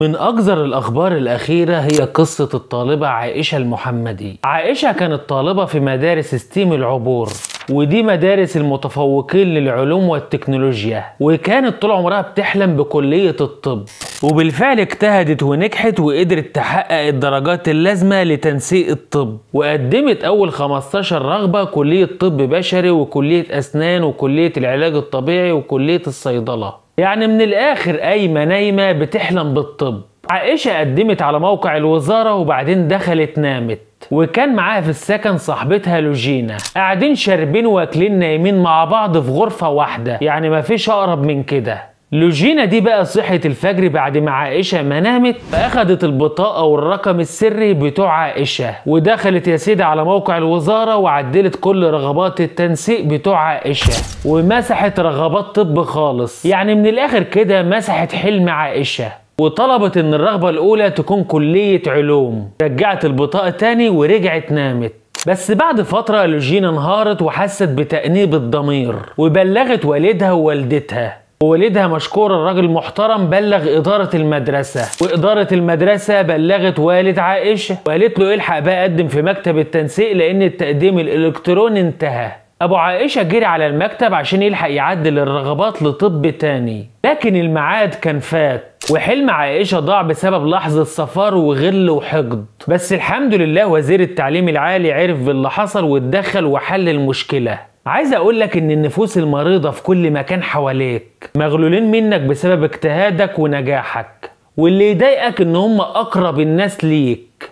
من أقذر الأخبار الأخيرة هي قصة الطالبة عائشة المحمدي. عائشة كانت طالبة في مدارس ستيم العبور، ودي مدارس المتفوقين للعلوم والتكنولوجيا، وكانت طول عمرها بتحلم بكلية الطب، وبالفعل اجتهدت ونجحت وقدرت تحقق الدرجات اللازمة لتنسيق الطب، وقدمت أول 15 رغبة: كلية طب بشري، وكلية أسنان، وكلية العلاج الطبيعي، وكلية الصيدلة. يعني من الآخر قايمة نايمة بتحلم بالطب. عائشة قدمت على موقع الوزارة وبعدين دخلت نامت، وكان معاها في السكن صاحبتها لوجينا، قاعدين شاربين واكلين نايمين مع بعض في غرفة واحدة، يعني مفيش أقرب من كده. لوجينا دي بقى صحت الفجر بعد ما عائشة ما نامت، فأخدت البطاقة والرقم السري بتوع عائشة، ودخلت يا سيدي على موقع الوزارة وعدلت كل رغبات التنسيق بتوع عائشة، ومسحت رغبات طب خالص. يعني من الآخر كده مسحت حلم عائشة، وطلبت ان الرغبة الأولى تكون كلية علوم. رجعت البطاقة تاني ورجعت نامت. بس بعد فترة لوجينا انهارت وحست بتأنيب الضمير، وبلغت والدها ووالدتها. ووالدها مشكور الراجل محترم بلغ إدارة المدرسة، وإدارة المدرسة بلغت والد عائشة وقالت له الحق بقى قدم في مكتب التنسيق لأن التقديم الإلكتروني انتهى. أبو عائشة جري على المكتب عشان يلحق يعدل الرغبات لطب تاني، لكن الميعاد كان فات، وحلم عائشة ضاع بسبب لحظة صفار وغل وحقد. بس الحمد لله وزير التعليم العالي عرف باللي حصل واتدخل وحل المشكلة. عايز اقولك ان النفوس المريضة في كل مكان حواليك مغلولين منك بسبب اجتهادك ونجاحك، واللي يضايقك ان هم اقرب الناس ليك،